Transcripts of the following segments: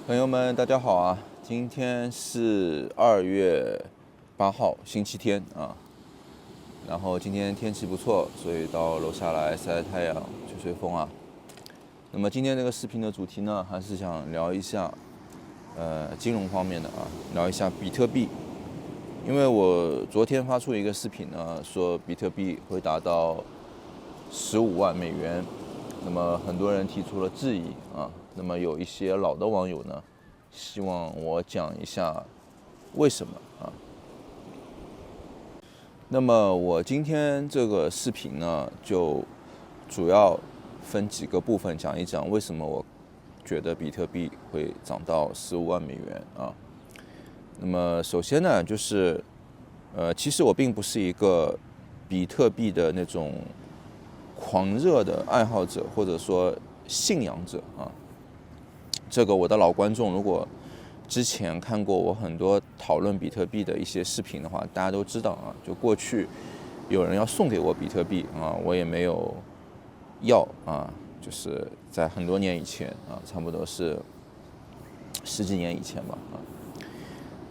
朋友们，大家好啊！今天是2月8号，星期天啊。然后今天天气不错，所以到楼下来晒晒太阳、吹吹风啊。那么今天这个视频的主题呢，还是想聊一下金融方面的啊，聊一下比特币。因为我昨天发出一个视频呢，说比特币会达到15万美元，那么很多人提出了质疑啊。那么有一些老的网友呢，希望我讲一下为什么啊。那么我今天这个视频呢，就主要分几个部分讲一讲为什么我觉得比特币会涨到15万美元啊。那么首先呢，就是其实我并不是一个比特币的那种狂热的爱好者，或者说信仰者啊。这个我的老观众如果之前看过我很多讨论比特币的一些视频的话，大家都知道啊，就过去有人要送给我比特币啊，我也没有要啊，就是在很多年以前啊，差不多是10几年以前吧啊。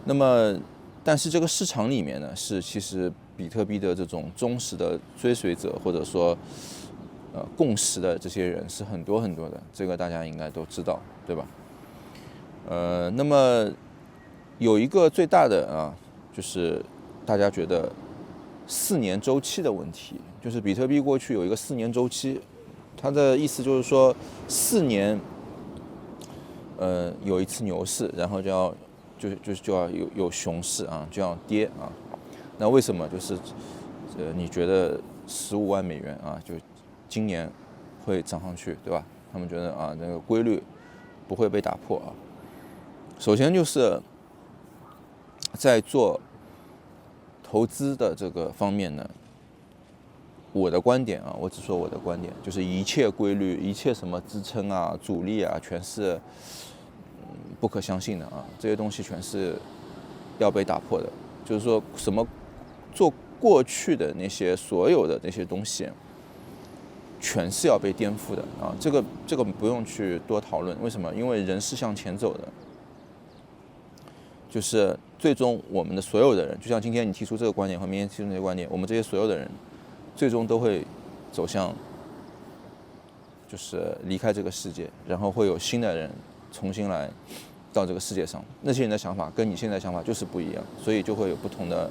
那么，但是这个市场里面呢，其实比特币的这种忠实的追随者，或者说共识的这些人是很多很多的，这个大家应该都知道，对吧？那么有一个最大的啊，就是大家觉得4年周期的问题，就是比特币过去有一个4年周期，它的意思就是说4年，有一次牛市，然后就要有熊市啊，就要跌啊。那为什么就是你觉得15万美元啊，就今年会涨上去，对吧？他们觉得啊，那个规律不会被打破啊。首先就是在做投资的这个方面呢，我的观点啊，我只说我的观点，就是一切规律、一切什么支撑啊、阻力啊，全是不可相信的啊，这些东西全是要被打破的。就是说什么做过去的那些所有的那些东西，全是要被颠覆的啊！这个不用去多讨论，为什么？因为人是向前走的，就是最终我们的所有的人，就像今天你提出这个观点和明天提出那个观点，我们这些所有的人，最终都会走向，就是离开这个世界，然后会有新的人重新来到这个世界上。那些人的想法跟你现在的想法就是不一样，所以就会有不同的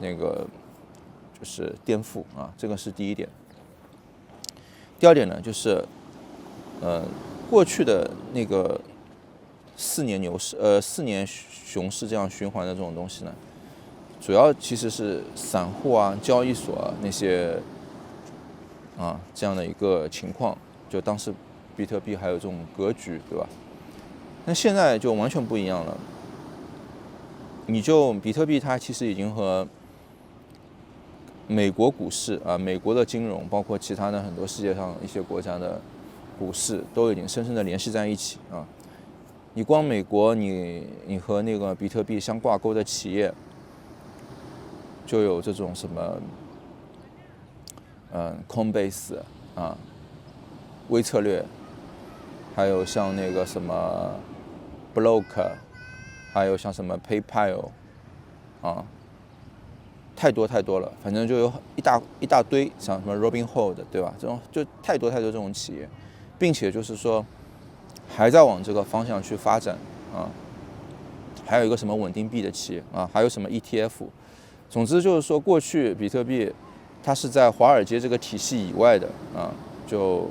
那个就是颠覆啊，这个是第一点。第二点呢，就是过去的那个4年牛市4年熊市这样循环的这种东西呢，主要其实是散户啊、交易所啊那些啊这样的一个情况，就当时比特币还有这种格局，对吧？那现在就完全不一样了。比特币它其实已经和美国股市啊、美国的金融，包括其他的很多世界上一些国家的股市，都已经深深的联系在一起啊。你光美国，你和那个比特币相挂钩的企业，就有这种什么Coinbase 啊、微策略，还有像那个什么 Block， 还有像什么 PayPal 啊，太多了，反正就有一大堆，像什么 Robinhood， 对吧？这种就太多这种企业，并且就是说还在往这个方向去发展啊。还有一个什么稳定币的企业啊，还有什么 ETF。总之就是说，过去比特币它是在华尔街这个体系以外的啊，就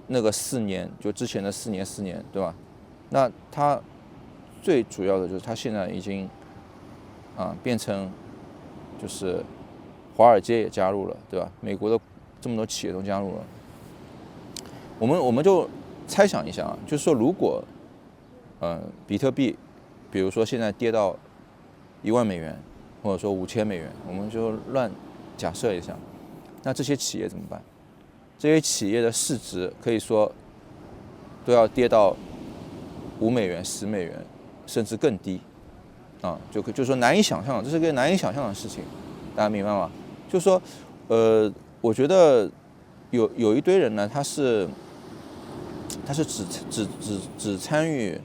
那个4年，就之前的4年，对吧？那它最主要的就是它现在已经变成就是华尔街也加入了，对吧？美国的这么多企业都加入了。我们就猜想一下啊，就是说如果比特币比如说现在跌到1万美元，或者说5000美元，我们就乱假设一下，那这些企业怎么办？这些企业的市值可以说都要跌到5美元、10美元，甚至更低啊，就说难以想象，这是个难以想象的事情，大家明白吗？就是说，我觉得有一堆人呢，他是他是只参与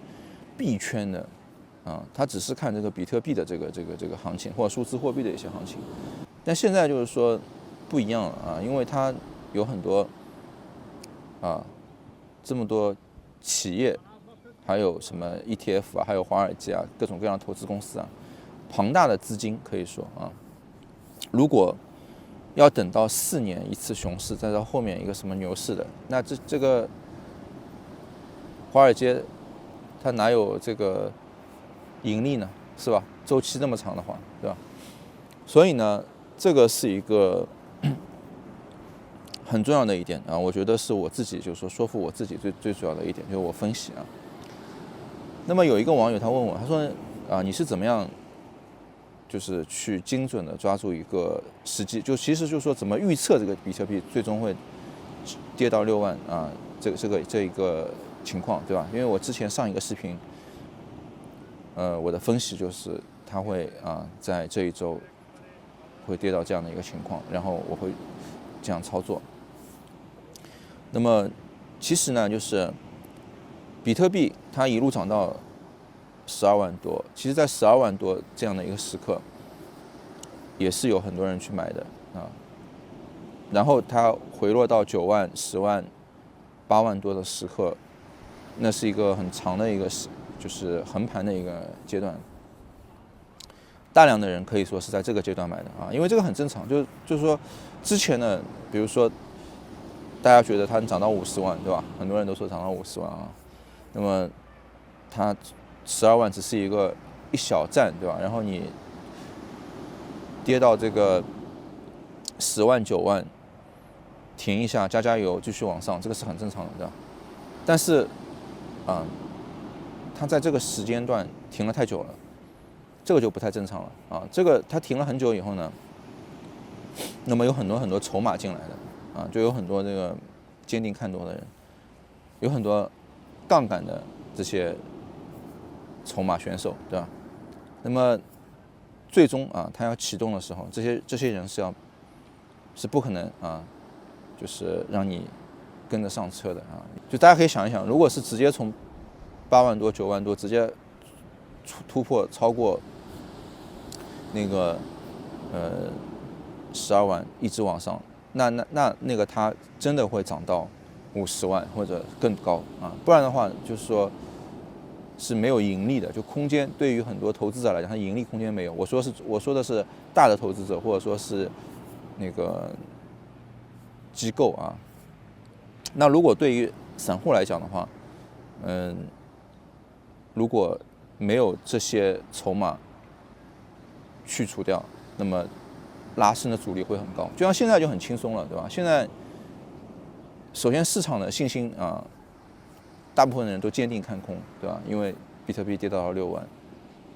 币圈的啊，他只是看这个比特币的这个行情或者数字货币的一些行情。但现在就是说不一样了啊，因为它有很多啊这么多企业，还有什么 ETF 啊，还有华尔街啊，各种各样的投资公司啊，庞大的资金可以说啊，如果要等到4年一次熊市，再到后面一个什么牛市的，那这个华尔街它哪有这个盈利呢？是吧？周期这么长的话，对吧？所以呢，这个是一个很重要的一点啊，我觉得是我自己就是说服我自己最主要的一点，就是我分析啊。那么有一个网友他问我，他说啊，你是怎么样就是去精准的抓住一个时机，就其实就是说怎么预测这个比特币最终会跌到6万啊，这一个情况，对吧？因为我之前上一个视频，我的分析就是它会在这一周会跌到这样的一个情况，然后我会这样操作。那么其实呢，就是比特币它一路涨到12万多，其实在12万多这样的一个时刻，也是有很多人去买的啊。然后它回落到9万、10万、8万多的时刻，那是一个很长的一个就是横盘的一个阶段。大量的人可以说是在这个阶段买的啊，因为这个很正常，就是说之前呢，比如说大家觉得它涨到50万，对吧？很多人都说涨到50万啊，那么它12万只是一小站，对吧？然后你跌到这个10万、9万，停一下，加油，继续往上，这个是很正常的，对吧？但是它在这个时间段停了太久了，这个就不太正常了啊。这个它停了很久以后呢，那么有很多筹码进来的啊，就有很多这个坚定看多的人，有很多杠杆的这些筹码选手，对吧？那么最终它要启动的时候，这些人是不可能就是让你跟着上车的啊。就大家可以想一想，如果是直接从8万多、9万多直接突破超过那个12万一直往上，那个它真的会涨到50万或者更高啊，不然的话就是说是没有盈利的，就空间对于很多投资者来讲，它盈利空间没有。我说的是大的投资者或者说是那个机构啊。那如果对于散户来讲的话，如果没有这些筹码去除掉，那么拉升的阻力会很高。就像现在就很轻松了，对吧？现在首先市场的信心大部分人都坚定看空，对吧？因为比特币跌到了6万，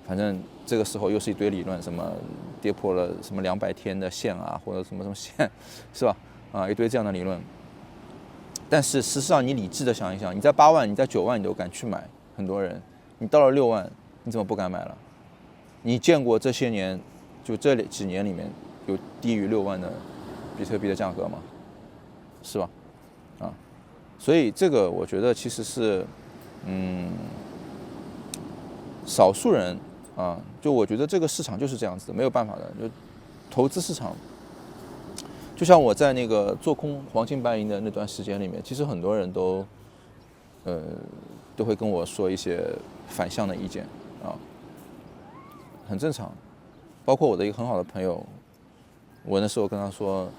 反正这个时候又是一堆理论，什么跌破了什么200天的线啊，或者什么线，是吧？一堆这样的理论。但是事实上，你理智的想一想，你在8万、你在9万，你都敢去买，很多人，你到了6万，你怎么不敢买了？你见过这些年，就这几年里面有低于6万的比特币的价格吗？是吧？所以这个我觉得其实是，少数人就我觉得这个市场就是这样子的，没有办法的。就投资市场，就像我在那个做空黄金白银的那段时间里面，其实很多人都会跟我说一些反向的意见很正常。包括我的一个很好的朋友，我那时候跟他说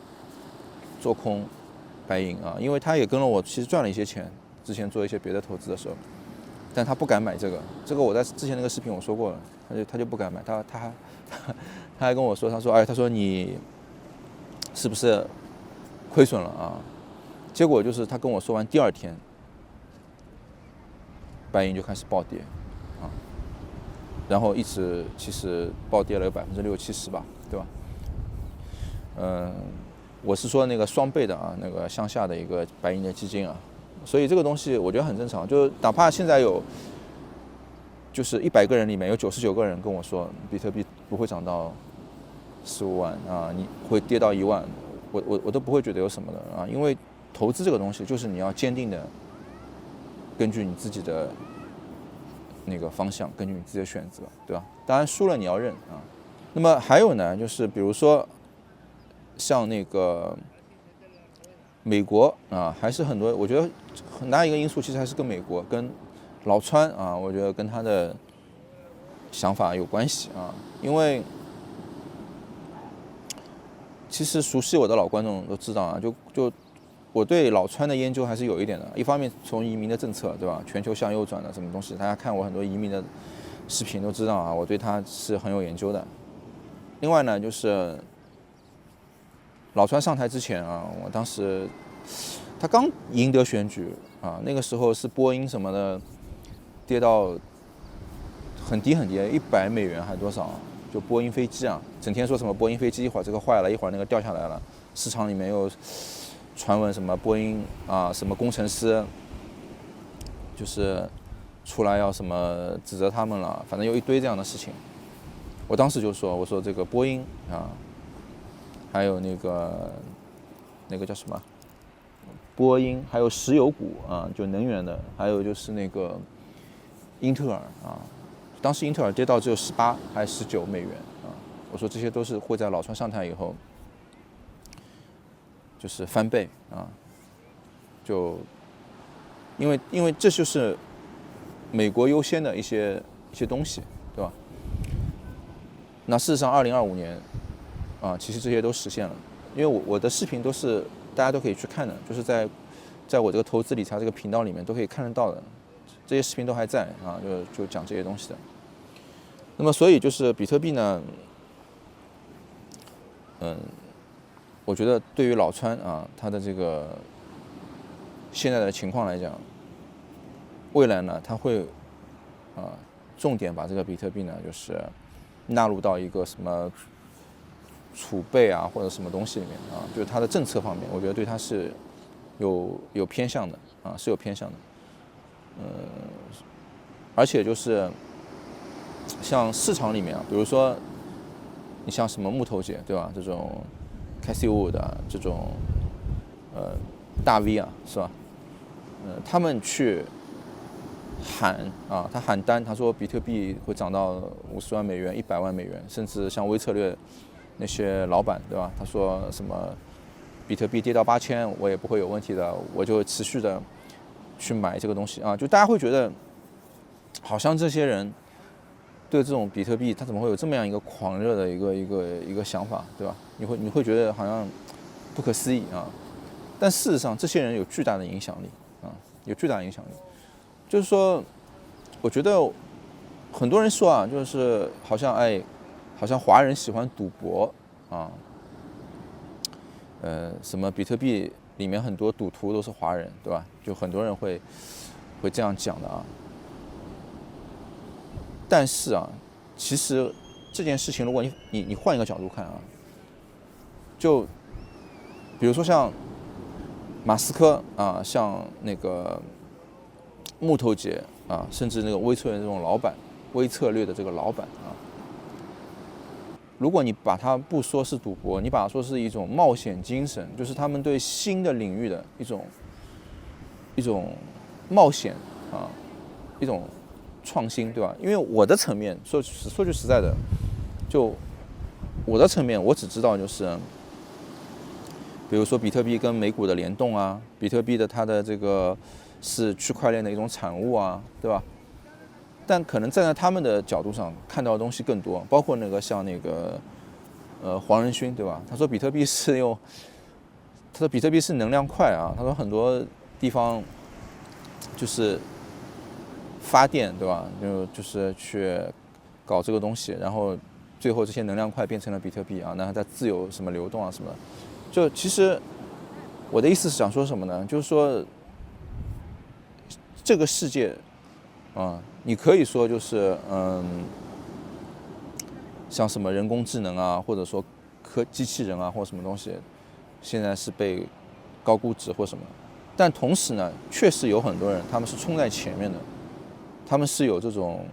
做空白银因为他也跟了我，其实赚了一些钱，之前做一些别的投资的时候，但他不敢买这个我在之前那个视频我说过了，他就不敢买，他还跟我说，他说你是不是亏损了结果就是他跟我说完第2天，白银就开始暴跌然后一直其实暴跌了有60%-70%吧，对吧？我是说那个双倍的那个向下的一个白银的基金所以这个东西我觉得很正常。就哪怕现在就是100个人里面有99个人跟我说比特币不会涨到15万你会跌到1万，我都不会觉得有什么的因为投资这个东西就是你要坚定的根据你自己的那个方向，根据你自己的选择，对吧？当然输了你要认啊。那么还有呢，就是比如说像那个美国啊，还是很多，我觉得很大一个因素其实还是跟美国跟老川啊，我觉得跟他的想法有关系啊，因为其实熟悉我的老观众都知道啊，就我对老川的研究还是有一点的。一方面从移民的政策，对吧？全球向右转的什么东西，大家看我很多移民的视频都知道啊，我对他是很有研究的。另外呢，就是老川上台之前啊，我当时他刚赢得选举啊，那个时候是波音什么的跌到很低很低，$100还多少？就波音飞机啊，整天说什么波音飞机一会儿这个坏了，一会儿那个掉下来了，市场里面又传闻什么波音啊，什么工程师就是出来要什么指责他们了，反正有一堆这样的事情。我当时就说，我说这个波音啊，还有那个叫什么，波音，还有石油股啊，就能源的，还有就是那个英特尔啊，当时英特尔跌到只有18还是$19啊，我说这些都是会在老川上台以后就是翻倍啊，就因为这就是美国优先的一些东西，对吧？那事实上2025年啊，其实这些都实现了，因为我的视频都是大家都可以去看的，就是在我这个投资理财这个频道里面都可以看得到的，这些视频都还在啊，就讲这些东西的。那么所以就是比特币呢，我觉得对于老川啊，他的这个现在的情况来讲，未来呢，他会重点把这个比特币呢，就是纳入到一个什么储备啊或者什么东西里面啊，就是它的政策方面，我觉得对它是有偏向的啊，是有偏向的。而且就是像市场里面啊，比如说你像什么木头姐对吧，这种 Cassie Wood 啊，这种大 V 啊，是吧？他们去喊啊，他喊单，他说比特币会涨到$50万、$100万，甚至像微策略那些老板，对吧？他说什么比特币跌到8000，我也不会有问题的，我就持续的去买这个东西啊。就大家会觉得，好像这些人对这种比特币，他怎么会有这么样一个狂热的一个想法，对吧？你会觉得好像不可思议啊。但事实上，这些人有巨大的影响力啊，有巨大的影响力。就是说，我觉得很多人说啊，就是好像华人喜欢赌博啊，什么比特币里面很多赌徒都是华人，对吧？就很多人会这样讲的啊。但是啊，其实这件事情，如果你换一个角度看啊，就比如说像马斯克啊，像那个木头姐啊，甚至那个微策略这种老板，微策略的这个老板啊，如果你把它不说是赌博，你把它说是一种冒险精神，就是他们对新的领域的一种冒险啊，一种创新，对吧？因为我的层面说句实在的，就我的层面，我只知道就是，比如说比特币跟美股的联动啊，比特币的它的这个是区块链的一种产物啊，对吧？但可能站在他们的角度上看到的东西更多，包括那个像那个黄仁勋，对吧？他说比特币是能量块啊，他说很多地方就是发电，对吧？就是去搞这个东西，然后最后这些能量块变成了比特币啊，那它自由什么流动啊什么的。就其实我的意思是想说什么呢？就是说这个世界啊，你可以说就是像什么人工智能啊，或者说机器人啊，或什么东西，现在是被高估值或什么。但同时呢，确实有很多人他们是冲在前面的，他们是有这种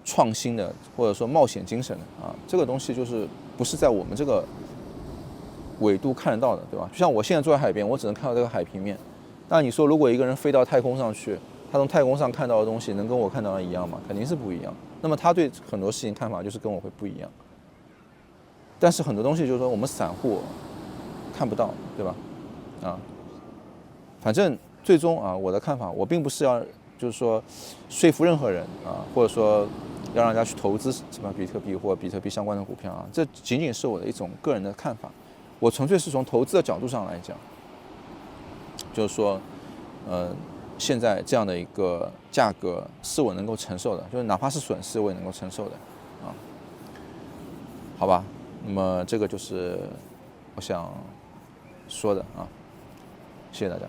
创新的或者说冒险精神的啊。这个东西就是不是在我们这个纬度看得到的，对吧？就像我现在坐在海边，我只能看到这个海平面，那你说如果一个人飞到太空上去，他从太空上看到的东西能跟我看到的一样吗？肯定是不一样。那么他对很多事情看法就是跟我会不一样。但是很多东西就是说我们散户看不到，对吧？啊，反正最终啊，我的看法，我并不是要就是说说服任何人啊，或者说要让大家去投资什么比特币或比特币相关的股票啊，这仅仅是我的一种个人的看法。我纯粹是从投资的角度上来讲，就是说，现在这样的一个价格是我能够承受的，就是哪怕是损失我也能够承受的，啊，好吧，那么这个就是我想说的啊，谢谢大家。